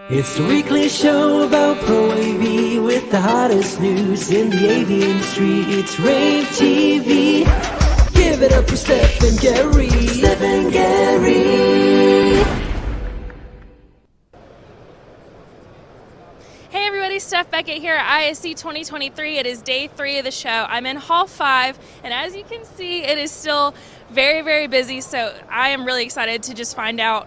It's the weekly show about Pro AV with the hottest news in the AV industry. It's rAVe TV. Give it up for Steph and Gary. Steph and Gary. Hey everybody, Steph Beckett here at ISE 2023. It is day 3 of the show. I'm in Hall 5, and as you can see, it is still very, very busy, so I am really excited to just find out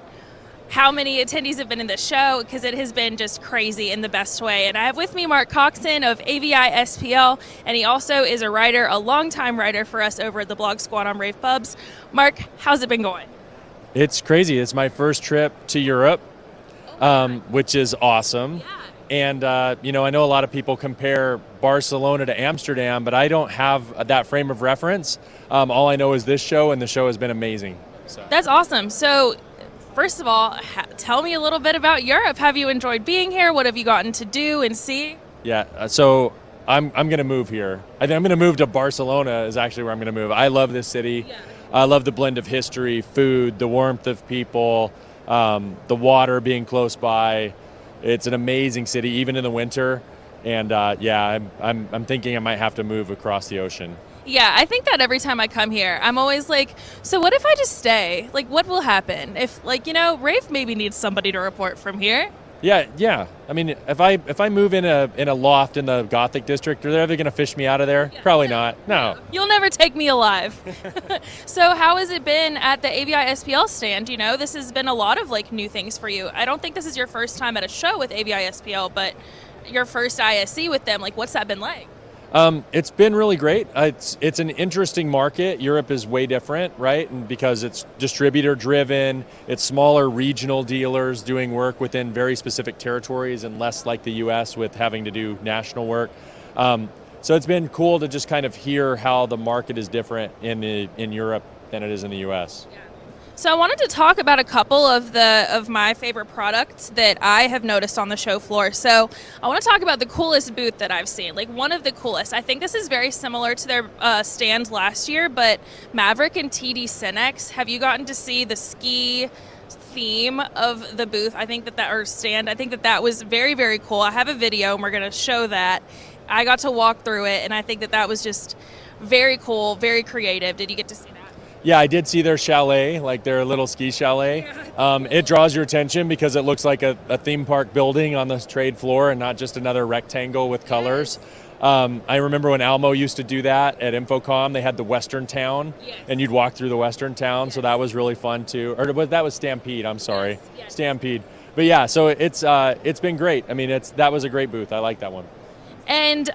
how many attendees have been in the show, because it has been just crazy in the best way. And I have with me Mark Coxon of AVI SPL, and he also is a writer, a longtime writer for us over at the Blog Squad on rAVe Pubs. Mark, how's it been going? It's crazy. It's my first trip to Europe, which is awesome. Yeah. And, I know a lot of people compare Barcelona to Amsterdam, but I don't have that frame of reference. All I know is this show, and the show has been amazing. So. That's awesome. So, first of all, tell me a little bit about Europe. Have you enjoyed being here? What have you gotten to do and see? Yeah, so I'm going to move here. I think I'm going to move to Barcelona is actually where I'm going to move. I love this city. Yeah. I love the blend of history, food, the warmth of people, the water being close by. It's an amazing city, even in the winter. And I'm thinking I might have to move across the ocean. Yeah, I think that every time I come here, I'm always like, so what if I just stay? Like, what will happen if, rAVe maybe needs somebody to report from here? Yeah. I mean, if I move in a loft in the Gothic district, are they ever going to fish me out of there? Yeah, Probably not. No. You'll never take me alive. So how has it been at the AVI SPL stand? This has been a lot of new things for you. I don't think this is your first time at a show with AVI SPL, but your first ISE with them. What's that been like? It's been really great. It's an interesting market. Europe is way different, right? And because it's distributor driven, it's smaller regional dealers doing work within very specific territories and less like the US with having to do national work. So it's been cool to just kind of hear how the market is different in Europe than it is in the US. Yeah. So I wanted to talk about a couple of my favorite products that I have noticed on the show floor. So I want to talk about the coolest booth that I've seen, one of the coolest. I think this is very similar to their stand last year, but Maverick and TD Cinex. Have you gotten to see the ski theme of the booth? I think that was very, very cool. I have a video and we're going to show that. I got to walk through it, and I think that was just very cool, very creative. Did you get to see that? Yeah, I did see their chalet, their little ski chalet. It draws your attention because it looks like a theme park building on the trade floor and not just another rectangle with colors. I remember when Almo used to do that at Infocom. They had the Western Town, and you'd walk through the Western Town, so that was really fun too. Or that was Stampede, I'm sorry. Yes. Stampede. But yeah, so it's been great. I mean, that was a great booth. I like that one. And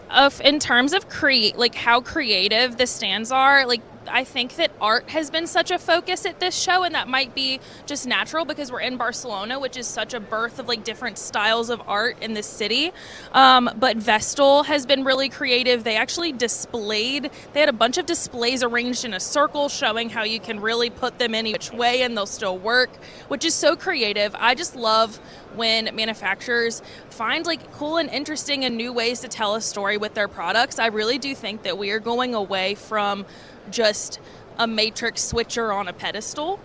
in terms of how creative the stands are, I think that art has been such a focus at this show, and that might be just natural because we're in Barcelona, which is such a birth of different styles of art in this city. But Vestal has been really creative. They actually they had a bunch of displays arranged in a circle showing how you can really put them any which way and they'll still work, which is so creative. I just love when manufacturers find cool and interesting and new ways to tell a story with their products. I really do think that we are going away from just a matrix switcher on a pedestal.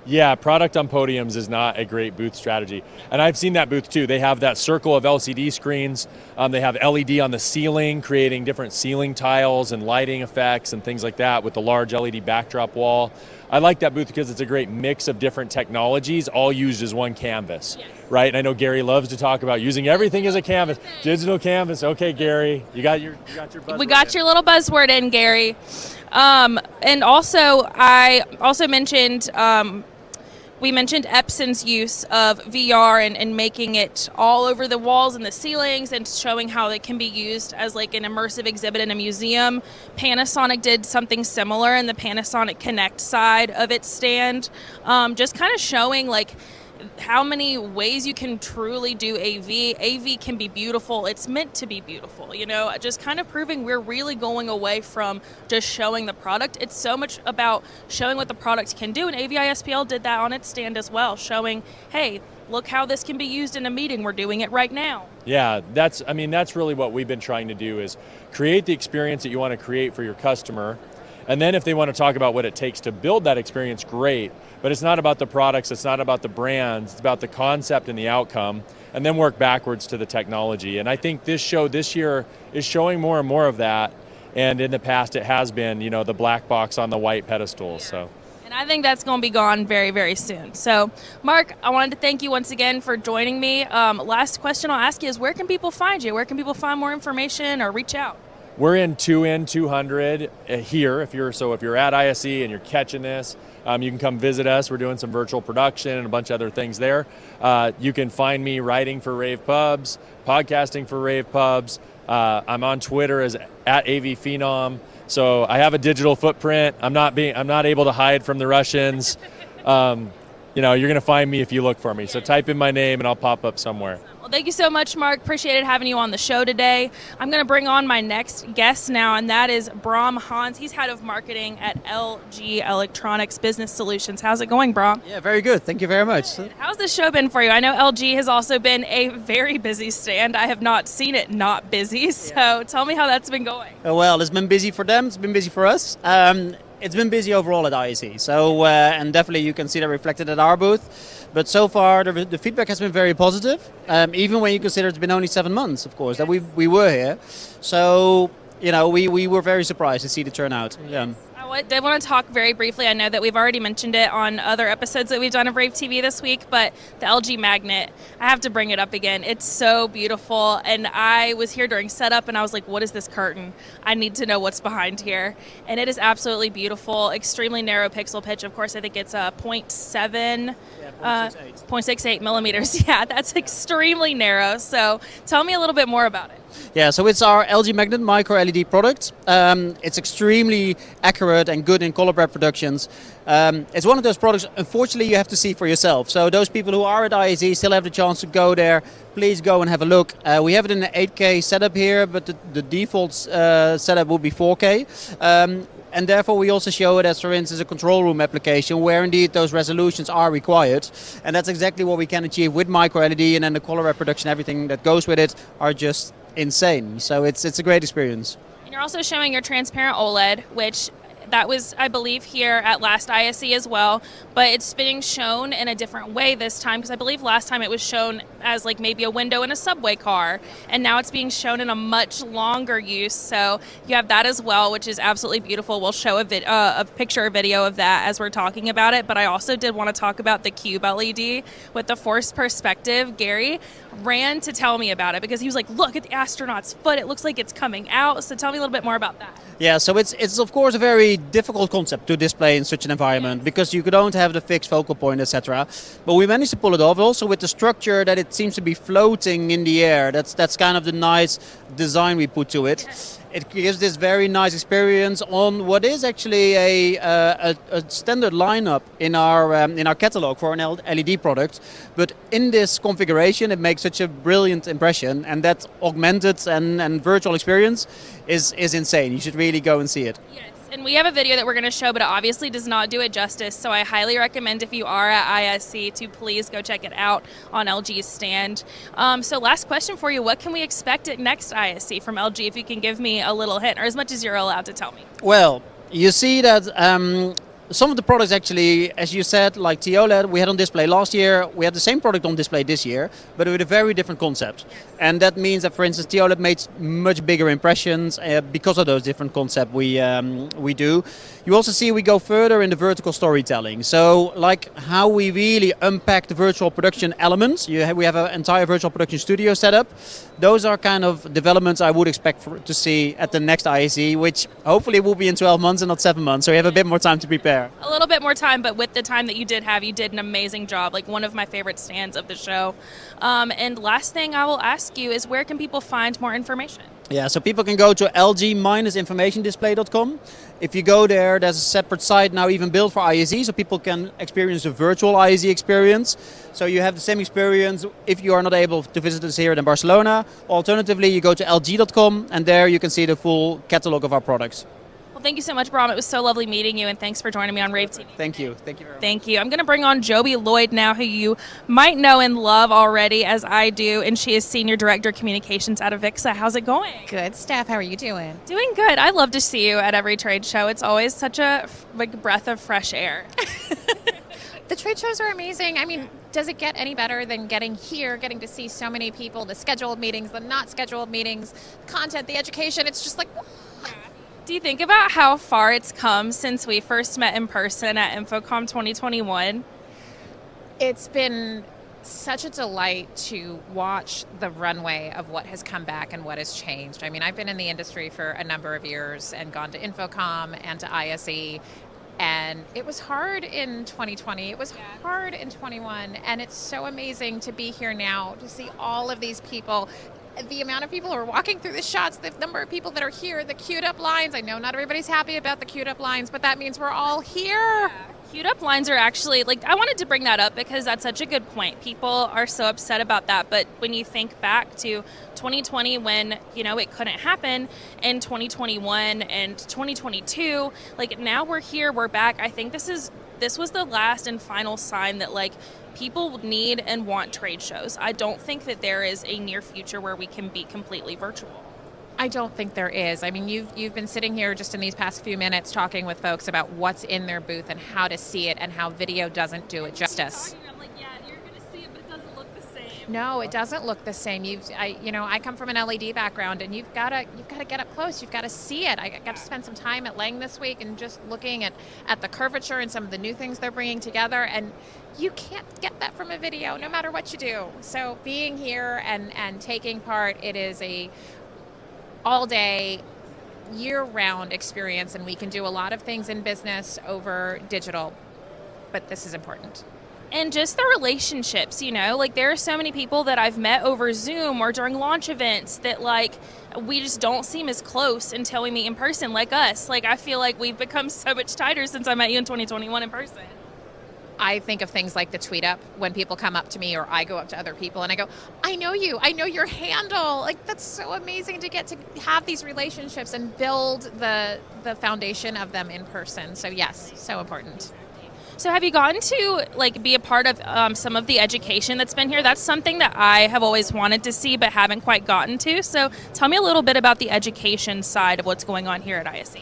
Yeah, product on podiums is not a great booth strategy. And I've seen that booth too. They have that circle of LCD screens. They have LED on the ceiling, creating different ceiling tiles and lighting effects and things like that with the large LED backdrop wall. I like that booth because it's a great mix of different technologies, all used as one canvas, right? And I know Gary loves to talk about using everything as a canvas. Digital canvas. Okay, Gary, you got your buzzword. We got your little buzzword in, Gary. And also, I also mentioned, we mentioned Epson's use of VR and making it all over the walls and the ceilings and showing how it can be used as an immersive exhibit in a museum. Panasonic did something similar in the Panasonic Connect side of its stand, just kind of showing how many ways you can truly do AV. AV can be beautiful. It's meant to be beautiful, just kind of proving we're really going away from just showing the product. It's so much about showing what the product can do, and AVI SPL did that on its stand as well, showing, hey, look how this can be used in a meeting. We're doing it right now. Yeah, that's really what we've been trying to do is create the experience that you want to create for your customer And then if they want to talk about what it takes to build that experience, great. But it's not about the products, it's not about the brands, it's about the concept and the outcome, and then work backwards to the technology. And I think this show this year is showing more and more of that. And in the past, it has been, the black box on the white pedestal. So. And I think that's going to be gone very, very soon. So, Mark, I wanted to thank you once again for joining me. Last question I'll ask you is, where can people find you? Where can people find more information or reach out? We're in 2N200 here. If you're at ISE and you're catching this, you can come visit us. We're doing some virtual production and a bunch of other things there. You can find me writing for rAVe Pubs, podcasting for rAVe Pubs. I'm on Twitter as at AV Phenom. So I have a digital footprint. I'm not able to hide from the Russians. You're going to find me if you look for me. So type in my name and I'll pop up somewhere. Well, thank you so much, Mark. Appreciated having you on the show today. I'm going to bring on my next guest now, and that is Bram Hans. He's head of marketing at LG Electronics Business Solutions. How's it going, Bram? Yeah, very good. Thank you very much. How's the show been for you? I know LG has also been a very busy stand. I have not seen it not busy. So tell me how that's been going. Well, it's been busy for them. It's been busy for us. It's been busy overall at ISE. So, and definitely you can see that reflected at our booth. But so far, the feedback has been very positive. Even when you consider it's been only 7 months, of course, that we were here. So, we were very surprised to see the turnout. Yeah. I did want to talk very briefly. I know that we've already mentioned it on other episodes that we've done of rAVe TV this week, but the LG magnet, I have to bring it up again. It's so beautiful, and I was here during setup, and I was like, what is this curtain? I need to know what's behind here. And it is absolutely beautiful, extremely narrow pixel pitch. Of course, I think it's a 0.7, 0.68 millimeters. Yeah, that's extremely narrow. So tell me a little bit more about it. Yeah, so it's our LG Magnet micro LED product. It's extremely accurate and good in color reproductions. It's one of those products, unfortunately, you have to see for yourself. So those people who are at ISE still have the chance to go there. Please go and have a look. We have it in an 8K setup here, but the default setup will be 4K. And therefore we also show it as, for instance, a control room application where indeed those resolutions are required. And that's exactly what we can achieve with micro LED, and then the color reproduction, everything that goes with it are just insane. So it's a great experience. And you're also showing your transparent OLED, which that was, I believe, here at last ISE as well, but it's being shown in a different way this time, because I believe last time it was shown as like maybe a window in a subway car, and now it's being shown in a much longer use. So you have that as well, which is absolutely beautiful. We'll show a picture or video of that as we're talking about it, but I also did want to talk about the cube LED with the forced perspective. Gary ran to tell me about it because he was like, look at the astronaut's foot, it looks like it's coming out. So tell me a little bit more about that. Yeah, so it's of course a very difficult concept to display in such an environment, because you don't have the fixed focal point, etc. But we managed to pull it off, also with the structure that it seems to be floating in the air. That's kind of the nice design we put to it. It gives this very nice experience on what is actually a standard lineup in our catalog for an LED product. But in this configuration, it makes such a brilliant impression, and that augmented and virtual experience is insane. You should really go and see it. Yes. And we have a video that we're going to show, but it obviously does not do it justice. So I highly recommend, if you are at ISE, to please go check it out on LG's stand. So last question for you. What can we expect at next ISE from LG, if you can give me a little hint, or as much as you're allowed to tell me? Well, you see that some of the products actually, as you said, like TOLED, we had on display last year. We had the same product on display this year, but with a very different concept. And that means that, for instance, TOLED made much bigger impressions because of those different concepts we do. You also see we go further in the vertical storytelling. So, like how we really unpack the virtual production elements. We have an entire virtual production studio set up. Those are kind of developments I would expect to see at the next ISE, which hopefully will be in 12 months and not 7 months. So we have a bit more time to prepare. A little bit more time, but with the time that you did have, you did an amazing job. Like one of my favorite stands of the show. And last thing I will ask you is, where can people find more information? Yeah, so people can go to lg-informationdisplay.com. If you go there, there's a separate site now even built for ISE, so people can experience a virtual ISE experience. So you have the same experience if you are not able to visit us here in Barcelona. Alternatively, you go to lg.com, and there you can see the full catalog of our products. Thank you so much, Brahm. It was so lovely meeting you, and thanks for joining me on rAVe TV. Thank you. Thank you very much. Thank you. I'm going to bring on Joby Lloyd now, who you might know and love already, as I do, and she is Senior Director of Communications at Avixa. How's it going? Good, Steph. How are you doing? Doing good. I love to see you at every trade show. It's always such a breath of fresh air. The trade shows are amazing. I mean, does it get any better than getting here, getting to see so many people, the scheduled meetings, the not scheduled meetings, content, the education? It's just like, Do you think about how far it's come since we first met in person at InfoComm 2021? it's been such a delight to watch the runway of what has come back and what has changed. I mean, I've been in the industry for a number of years and gone to InfoComm and to ISE, and it was hard in 2020. It was hard in 21, and it's so amazing to be here now, to see all of these people. The amount of people who are walking through the shots, the number of people that are here, the queued up lines. I know not everybody's happy about the queued up lines, but that means we're all here. Queued up lines are actually, I wanted to bring that up because that's such a good point. People are so upset about that, but when you think back to 2020 when, it couldn't happen, and 2021 and 2022, now we're here, we're back. I think this was the last and final sign that, people need and want trade shows. I don't think that there is a near future where we can be completely virtual. I don't think there is. I mean, you've been sitting here just in these past few minutes talking with folks about what's in their booth and how to see it and how video doesn't do it justice. I'm like, yeah, you're going to see it, but it doesn't look the same. No, it doesn't look the same. I come from an LED background, and you've got to get up close. You've got to see it. I got to spend some time at Lang this week and just looking at the curvature and some of the new things they're bringing together, and you can't get that from a video, no matter what you do. So being here and taking part, it is a all-day, year-round experience, and we can do a lot of things in business over digital, but this is important. And just the relationships, there are so many people that I've met over Zoom or during launch events that we just don't seem as close until we meet in person, like us. I feel like we've become so much tighter since I met you in 2021 in person. I think of things like the tweet up when people come up to me or I go up to other people and I go, I know you, I know your handle. That's so amazing to get to have these relationships and build the foundation of them in person. So yes, so important. So have you gotten to be a part of some of the education that's been here? That's something that I have always wanted to see but haven't quite gotten to. So tell me a little bit about the education side of what's going on here at ISE.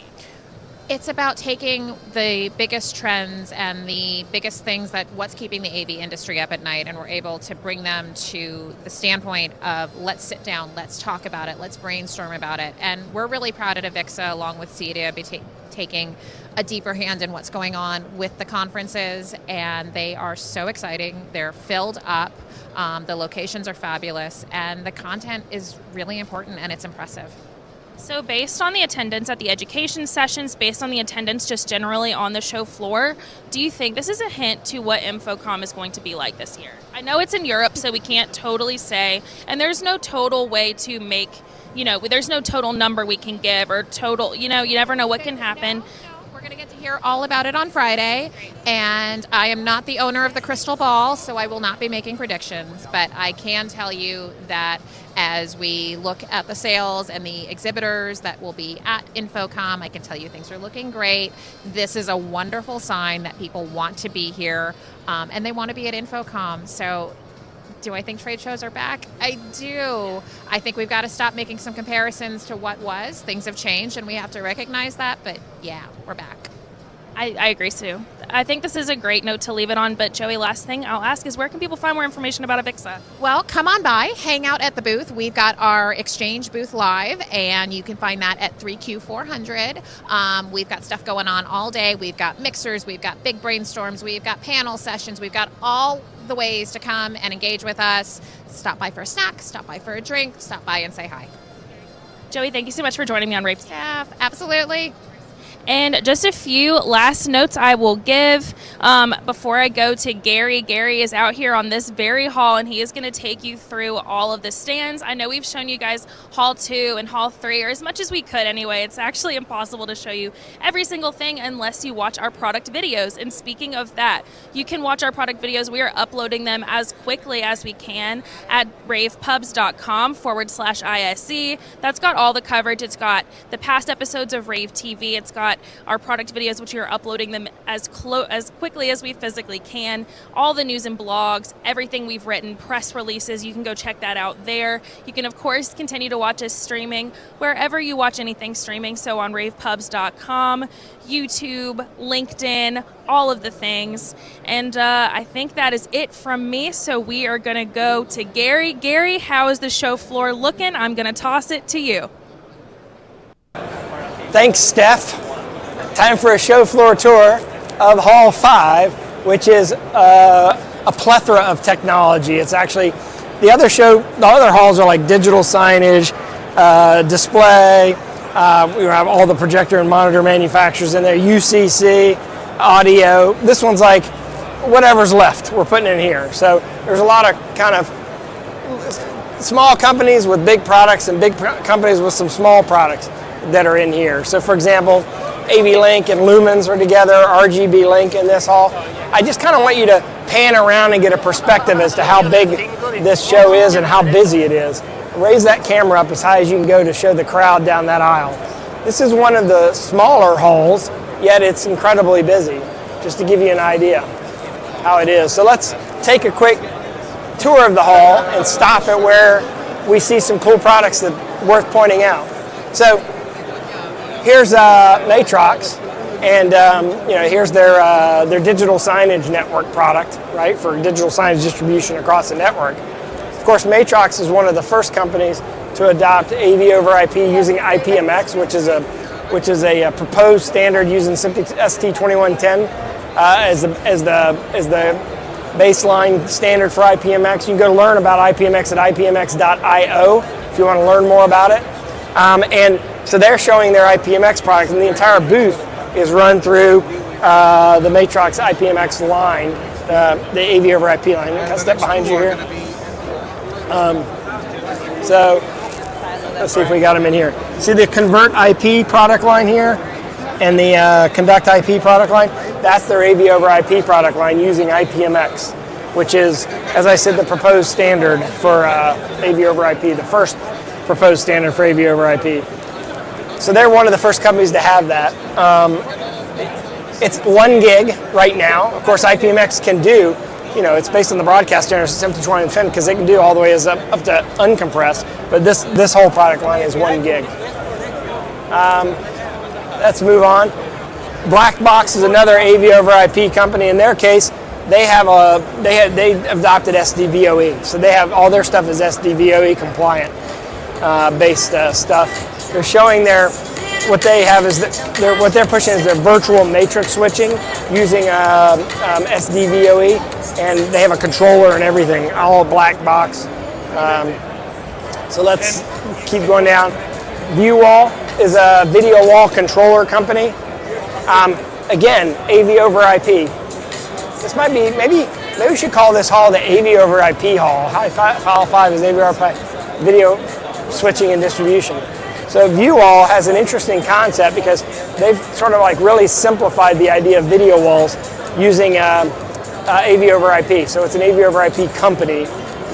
It's about taking the biggest trends and the biggest things what's keeping the AV industry up at night, and we're able to bring them to the standpoint of let's sit down, let's talk about it, let's brainstorm about it. And we're really proud at Avixa, along with CEDIA, be taking a deeper hand in what's going on with the conferences, and they are so exciting. They're filled up, the locations are fabulous, and the content is really important and it's impressive. So based on the attendance at the education sessions, based on the attendance just generally on the show floor, do you think this is a hint to what InfoComm is going to be like this year? I know it's in Europe, so we can't totally say, and there's no total way to make, there's no total number we can give or total, you never know what can happen. No, we're going to get to hear all about it on Friday, and I am not the owner of the crystal ball, so I will not be making predictions, but I can tell you that as we look at the sales and the exhibitors that will be at InfoComm, I can tell you things are looking great. This is a wonderful sign that people want to be here, and they want to be at InfoComm. So do I think trade shows are back? I do. I think we've got to stop making some comparisons to what was. Things have changed, and we have to recognize that, but yeah, we're back. I agree, Sue. I think this is a great note to leave it on, but Joey, last thing I'll ask is where can people find more information about Avixa? Well, come on by, hang out at the booth. We've got our exchange booth live, and you can find that at 3Q400. We've got stuff going on all day. We've got mixers, we've got big brainstorms, we've got panel sessions, we've got all the ways to come and engage with us. Stop by for a snack, stop by for a drink, stop by and say hi. Joey, thank you so much for joining me on rAVe. Yeah, absolutely. And just a few last notes I will give. Before I go to Gary, Gary is out here on this very hall, and he is going to take you through all of the stands. I know we've shown you guys Hall 2 and Hall 3, or as much as we could anyway. It's actually impossible to show you every single thing unless you watch our product videos. And speaking of that, you can watch our product videos. We are uploading them as quickly as we can at ravepubs.com/ISE. That's got all the coverage. It's got the past episodes of rAVe TV. It's got our product videos, which we are uploading them as quickly as we physically can. All the news and blogs, everything we've written, press releases, you can go check that out there. You can, of course, continue to watch us streaming wherever you watch anything streaming. So on ravepubs.com, YouTube, LinkedIn, all of the things. And I think that is it from me. So we are going to go to Gary. Gary, how is the show floor looking? I'm going to toss it to you. Thanks, Steph. Time for a show floor tour of Hall 5, which is a plethora of technology. It's actually, the other halls are like digital signage, display, we have all the projector and monitor manufacturers in there, UCC, audio. This one's like whatever's left, we're putting in here. So there's a lot of kind of small companies with big products and big companies with some small products that are in here. So for example, AV Link and Lumens are together, RGB Link in this hall. I just kind of want you to pan around and get a perspective as to how big this show is and how busy it is. Raise that camera up as high as you can go to show the crowd down that aisle. This is one of the smaller halls, yet it's incredibly busy, just to give you an idea how it is. So let's take a quick tour of the hall and stop at where we see some cool products that are worth pointing out. So here's Matrox, and here's their digital signage network product, right, for digital signage distribution across the network. Of course, Matrox is one of the first companies to adopt AV over IP using IPMX, which is a proposed standard using ST2110 as the baseline standard for IPMX. You can go learn about IPMX at ipmx.io if you want to learn more about it. And so they're showing their IPMX product, and the entire booth is run through the Matrox IPMX line, the AV over IP line. Can I step behind you here? So let's see if we got them in here. See the Convert IP product line here and the Conduct IP product line? That's their AV over IP product line using IPMX, which is, as I said, the proposed standard for AV over IP, the first proposed standard for AV over IP. So they're one of the first companies to have that. It's 1 gig right now. Of course, IPMX can do, it's based on the broadcast standard ST2110 because they can do all the way up to uncompressed, but this whole product line is 1 gig. Let's move on. Black Box is another AV over IP company. In their case, they adopted SDVOE, so they have all their stuff is SDVOE compliant based stuff. They're showing what they're pushing is their virtual matrix switching using SDVOE, and they have a controller and everything, all Black Box. So let's keep going down. ViewWall is a video wall controller company. Again, AV over IP. This might be, maybe we should call this hall the AV over IP hall. Hall 5 is AV over IP, video switching and distribution. So ViewWall has an interesting concept because they've sort of like really simplified the idea of video walls using AV over IP. So it's an AV over IP company,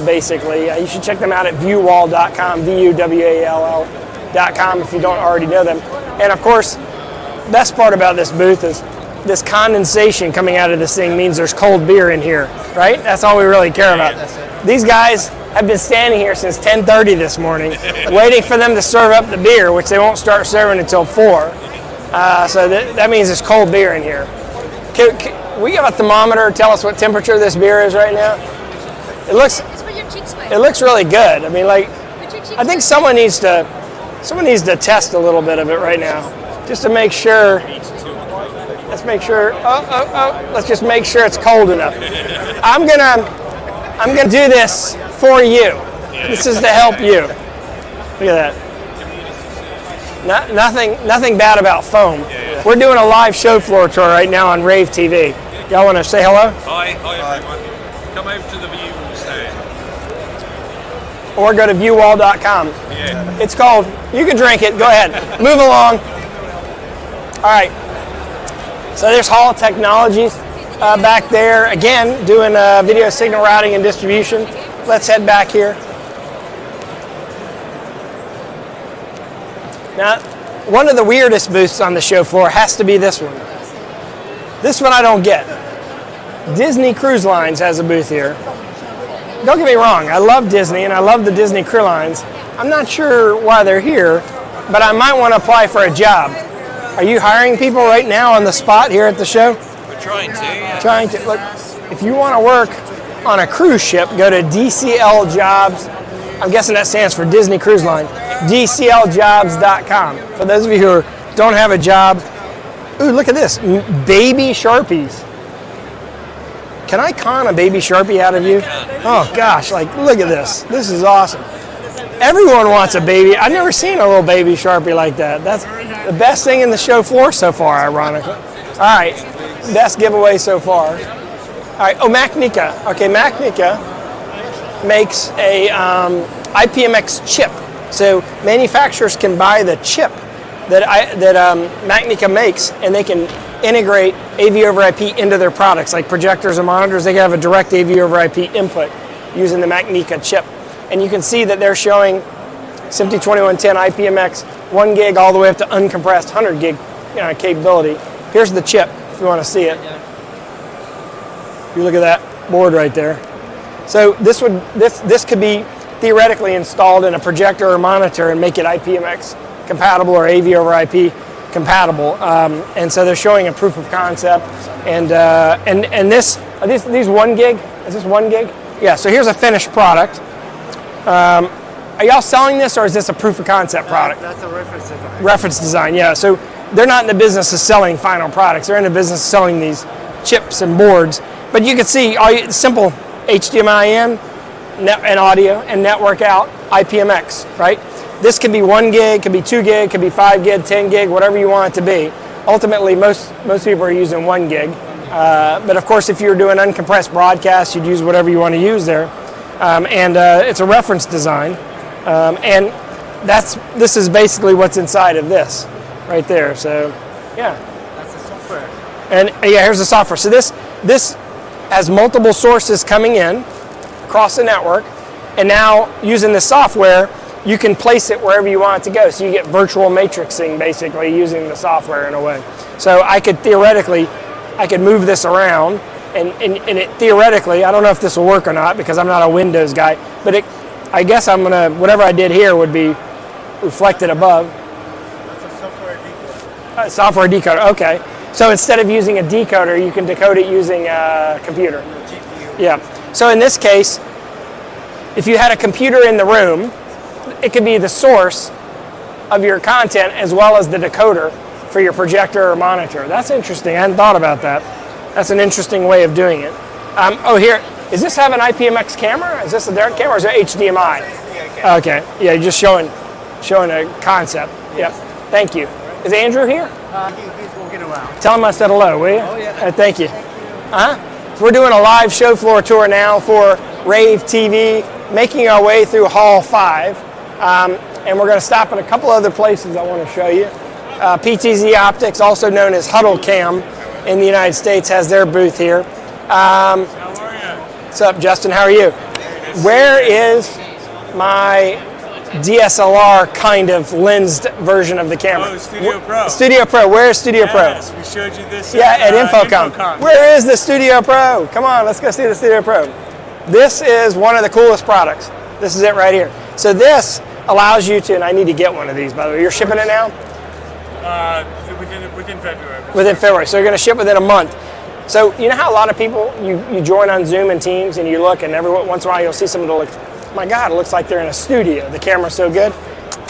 basically. You should check them out at viewwall.com, VUWALL.com if you don't already know them. And of course, best part about this booth is this condensation coming out of this thing means there's cold beer in here, right? That's all we really care about. These guys have been standing here since 10:30 this morning, waiting for them to serve up the beer, which they won't start serving until 4. So that means there's cold beer in here. Can we have a thermometer tell us what temperature this beer is right now? It looks really good. I mean, like, I think someone needs to test a little bit of it right now, just to make sure. Let's make sure. Let's just make sure it's cold enough. I'm gonna do this for you. This is to help you. Look at that. Nothing bad about foam. We're doing a live show floor tour right now on rAVe TV. Y'all want to say hello? Hi everyone. Come over to the view stand. Or go to viewwall.com. Yeah. It's called, you can drink it, go ahead. Move along. All right. So there's Hall Technologies back there, again, doing video signal routing and distribution. Let's head back here. Now, one of the weirdest booths on the show floor has to be this one. This one I don't get. Disney Cruise Lines has a booth here. Don't get me wrong, I love Disney and I love the Disney Cruise Lines. I'm not sure why they're here, but I might want to apply for a job. Are you hiring people right now on the spot here at the show? We're trying to, yeah. Trying to. Look, if you want to work on a cruise ship, go to DCL Jobs. I'm guessing that stands for Disney Cruise Line. DCLjobs.com. For those of you who don't have a job, ooh, look at this. Baby Sharpies. Can I con a baby Sharpie out of you? Oh gosh, like look at this. This is awesome. Everyone wants a baby. I've never seen a little baby Sharpie like that. That's the best thing in the show floor so far, ironically. All right, best giveaway so far. All right, oh, Macnica. Okay, Macnica makes a IPMX chip. So manufacturers can buy the chip that Macnica makes, and they can integrate AV over IP into their products, like projectors and monitors. They can have a direct AV over IP input using the Macnica chip. And you can see that they're showing SMPTE 2110 IPMX 1 gig all the way up to uncompressed 100 gig capability. Here's the chip if you want to see it. You look at that board right there. So this could be theoretically installed in a projector or monitor and make it IPMX compatible or AV over IP compatible. And so they're showing a proof of concept. And these 1 gig, is this 1 gig? Yeah, so here's a finished product. Are y'all selling this, or is this a proof of concept product? That's a reference design. Reference design, yeah. So they're not in the business of selling final products. They're in the business of selling these chips and boards. But you can see simple HDMI in, and audio, and network out, IPMX, right? This can be 1 gig, could be 2 gig, could be 5 gig, 10 gig, whatever you want it to be. Ultimately, most people are using 1 gig. But of course, if you're doing uncompressed broadcasts, you'd use whatever you want to use there. It's a reference design. And this is basically what's inside of this right there. So, yeah. That's the software. And yeah, here's the software. So this has multiple sources coming in across the network. And now using the software, you can place it wherever you want it to go. So you get virtual matrixing basically using the software in a way. So I could move this around and it theoretically, I don't know if this will work or not because I'm not a Windows guy, but I guess whatever I did here would be reflected above. That's a software decoder. Software decoder, okay. So instead of using a decoder, you can decode it using a computer. GPU. Yeah. So in this case, if you had a computer in the room, it could be the source of your content as well as the decoder for your projector or monitor. That's interesting. I hadn't thought about that. That's an interesting way of doing it. Here, does this have an IPMX camera? Is this a direct camera or is it HDMI? Okay. Yeah, you're just showing a concept. Yep. Thank you. Is Andrew here? He's walking around. Tell him I said hello, will you? Oh, yeah. Thank you. So we're doing a live show floor tour now for rAVe TV, making our way through Hall 5. And we're going to stop at a couple other places I want to show you. PTZ Optics, also known as Huddle Cam in the United States, has their booth here. How are you? What's up, Justin? How are you? Where is my DSLR kind of lensed version of the camera? Oh, Studio Pro. Studio Pro. Where is Studio Yes, we showed you this Pro? Yeah, at Infocom. Infocom. Where is the Studio Pro? Come on, let's go see the Studio Pro. This is one of the coolest products. This is it right here. So this allows you to, and I need to get one of these, by the way. You're shipping it now? Within February. Within February. So you're going to ship within a month. So you know how a lot of people, you join on Zoom and Teams and you look and every once in a while you'll see someone that looks, my God, it looks like they're in a studio. The camera's so good.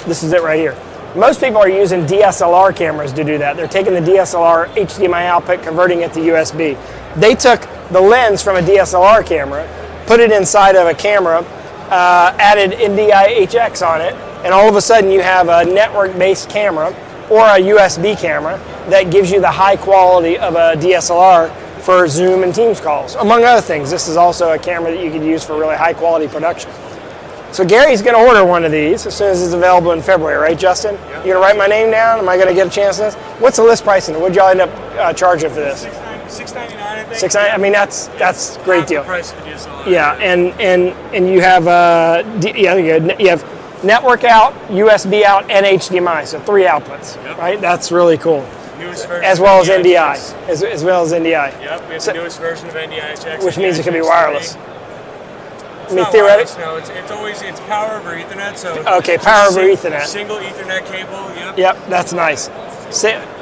This is it right here. Most people are using DSLR cameras to do that. They're taking the DSLR HDMI output, converting it to USB. They took the lens from a DSLR camera, put it inside of a camera, added NDI-HX on it, and all of a sudden you have a network-based camera or a USB camera that gives you the high quality of a DSLR for Zoom and Teams calls. Among other things, this is also a camera that you could use for really high quality production. So Gary's going to order one of these as soon as it's available in February, right, Justin? Yep. You're going to write my name down? Am I going to get a chance at this? What's the list pricing? What would y'all end up charging for this? $699, I think. $699. I mean, that's a great deal. The price of the DSLR. Yeah, and you have you have network out, USB out, and HDMI. So 3 outputs, right? That's really cool. Newest version as well as NDI, NDI, as well as NDI. Yep, we have the newest version of NDI-HX. Which means it can be wireless. It's not wireless, no. It's power over Ethernet. So okay, power over Ethernet. Single Ethernet cable. Yep. Yep, that's nice.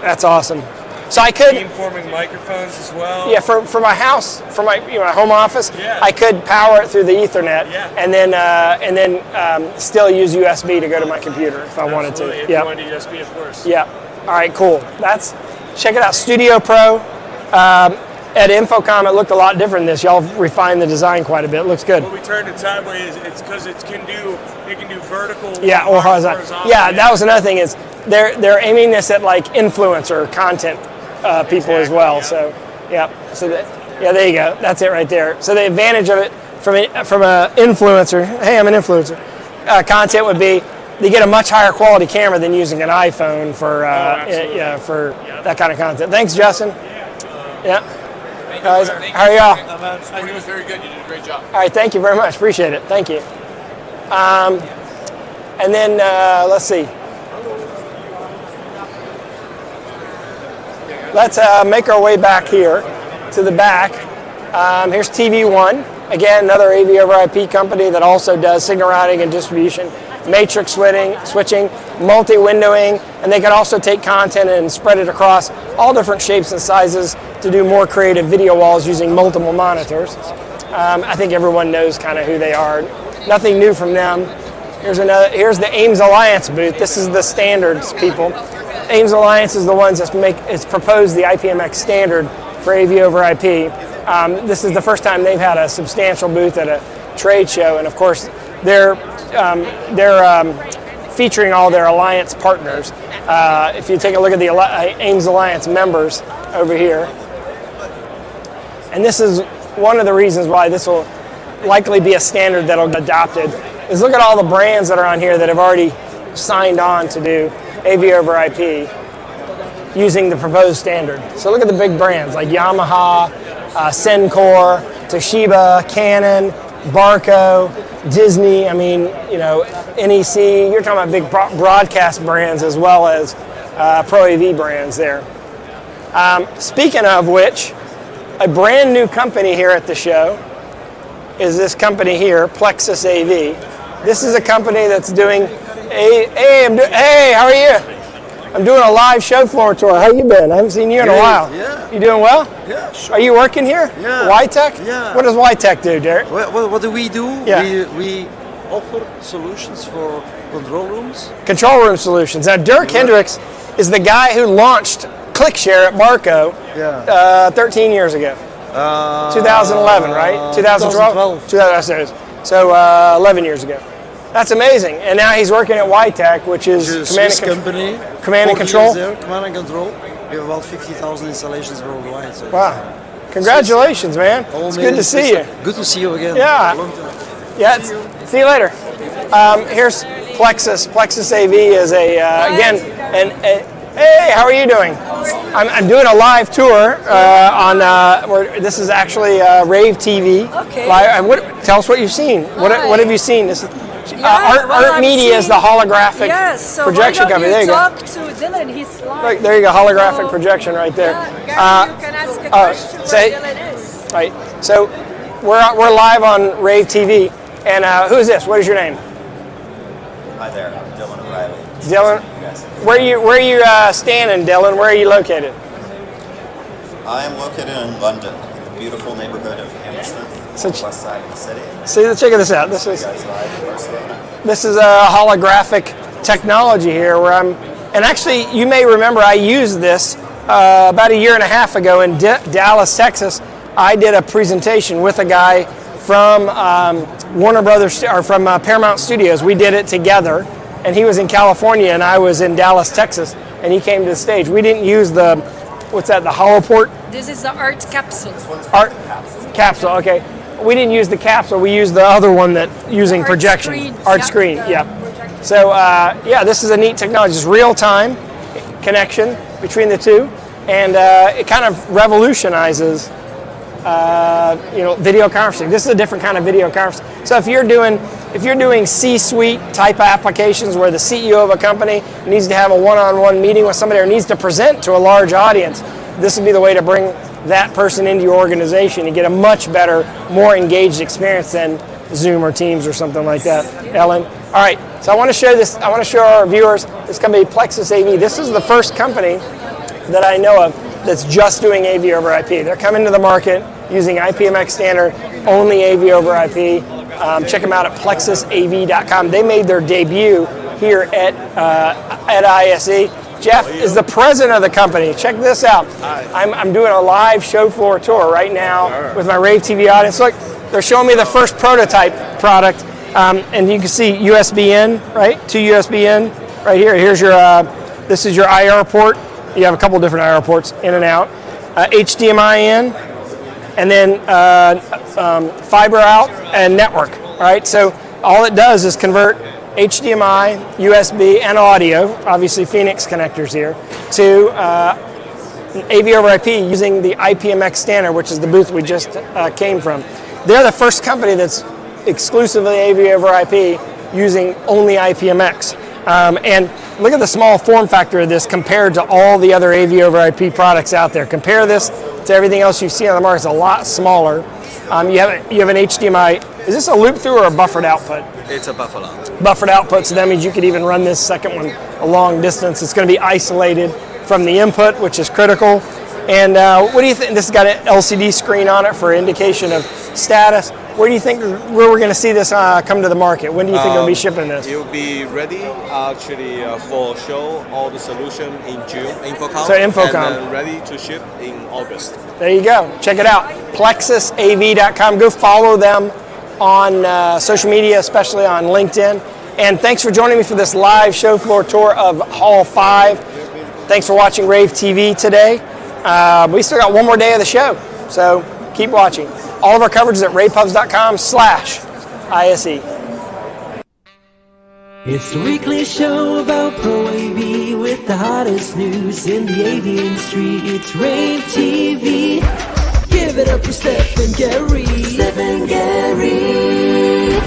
That's awesome. So I could beamforming microphones as well. Yeah, for my house, for my my home office, yeah. I could power it through the Ethernet, and then still use USB to go to my computer if I wanted to. If you wanted USB, of course. Yeah. All right, cool. Check it out, Studio Pro. At Infocom, it looked a lot different than this. Y'all refined the design quite a bit. It looks good. Well, we turned it sideways. It's because it can do vertical. Yeah, or horizontal. Yeah, that was another thing is they're aiming this at like influencer content people as well. Yeah. So there you go. That's it right there. So the advantage of it from an influencer. Hey, I'm an influencer. Content would be they get a much higher quality camera than using an iPhone for that kind of content. Thanks, Justin. Yeah. Guys, how are y'all? It was very good. You did a great job. All right, thank you very much. Appreciate it. Thank you. And then let's see. Let's make our way back here to the back. Here's TV1. Again, another AV over IP company that also does signal routing and distribution, matrix switching, multi-windowing, and they can also take content and spread it across all different shapes and sizes to do more creative video walls using multiple monitors. I think everyone knows kind of who they are. Nothing new from them. Here's the Ames Alliance booth. This is the standards people. Ames Alliance is the ones it's proposed the IPMX standard for AV over IP. This is the first time they've had a substantial booth at a trade show, and of course they're featuring all their alliance partners. If you take a look at the Ames Alliance members over here, and this is one of the reasons why this will likely be a standard that'll get adopted, is look at all the brands that are on here that have already signed on to do AV over IP using the proposed standard. So look at the big brands like Yamaha, Sencor, Toshiba, Canon, Barco, Disney, NEC. You're talking about big broadcast brands as well as Pro AV brands there. Speaking of which, a brand new company here at the show is this company here, Plexus AV. This is a company that's doing hey, how are you? I'm doing a live show floor tour. How you been? I haven't seen you in a while. Yeah. You doing well? Yeah, sure. Are you working here? Yeah. YTech? Yeah. What does YTech do, Derek? What do we do? Yeah. We offer solutions for control rooms. Control room solutions. Now, Dirk Hendricks is the guy who launched ClickShare at Barco 13 years ago. 2011, right? 2012? 2012. So 11 years ago. That's amazing. And now he's working at YTech, which is Command and Control. Command and Control. We have about 50,000 installations worldwide. So. Wow. Congratulations, man. It's good to see you. Good to see you again. Yeah. Yeah. See you later. Here's Plexus. Plexus AV is hey, how are you doing? I'm doing a live tour this is actually rAVe TV. Okay. Tell us what you've seen. What have you seen? This is Art Media is the holographic projection company. There you go. Talk to Dylan. He's live. Right, there you go. Holographic projection right there. You can ask a question where Dylan is. Right. So we're live on rAVe TV. And who's this? What is your name? Hi there. I'm Dylan O'Reilly. Dylan. Yes. Where are you standing, Dylan? Where are you located? I am located in London, in the beautiful neighborhood of Hammersmith, on the west side of the city. See, check this out. This is a holographic technology here where and actually you may remember I used this about a year and a half ago in Dallas, Texas. I did a presentation with a guy from Warner Brothers, or from Paramount Studios. We did it together, and he was in California and I was in Dallas, Texas, and he came to the stage. We didn't use the what's that? The hollow port? This is the art capsule. Art capsule. Okay. We didn't use the capsule. We used the other one that using Art projection. screens, Art yeah. screen. Yeah. So yeah, this is a neat technology. It's real time connection between the two, and it kind of revolutionizes video conferencing. This is a different kind of video conferencing. So if you're doing C-suite type applications where the CEO of a company needs to have a one-on-one meeting with somebody or needs to present to a large audience, this would be the way to bring that person into your organization and get a much better, more engaged experience than Zoom or Teams or something like that. Ellen? All right, so I want to show this. I want to show our viewers this company, Plexus AV. This is the first company that I know of that's just doing AV over IP. They're coming to the market using IPMX standard, only AV over IP. Check them out at plexusav.com. They made their debut here at ISE. Jeff is the president of the company. Check this out. I'm doing a live show floor tour right now with my rAVe TV audience. Look, they're showing me the first prototype product, and you can see USB in, right? 2 USB in right here. Here's your, this is your IR port. You have a couple different IR ports in and out. HDMI in, and then fiber out and network, right? So all it does is convert HDMI, USB, and audio, obviously Phoenix connectors here, to AV over IP using the IPMX standard, which is the booth we just came from. They're the first company that's exclusively AV over IP using only IPMX. And look at the small form factor of this compared to all the other AV over IP products out there. Compare this to everything else you see on the market. It's a lot smaller. You have an HDMI. Is this a loop through or a buffered output? It's a buffered output. Buffered output, so that means you could even run this second one a long distance. It's going to be isolated from the input, which is critical. And what do you think? This has got an LCD screen on it for indication of status. Where do you think where we're going to see this come to the market? When do you think we'll be shipping this? It will be ready actually for show all the solution in June, InfoComm. So InfoComm. And then ready to ship in August. There you go. Check it out. plexusav.com. Go follow them on social media, especially on LinkedIn. And thanks for joining me for this live show floor tour of Hall 5. Thanks for watching rAVe TV today. We still got one more day of the show, so keep watching. All of our coverage is at ravepubs.com/ISE. It's the weekly show about Pro AV with the hottest news in the AV industry. It's rAVe TV. Give it up for Steph and Gary. Steph and Gary.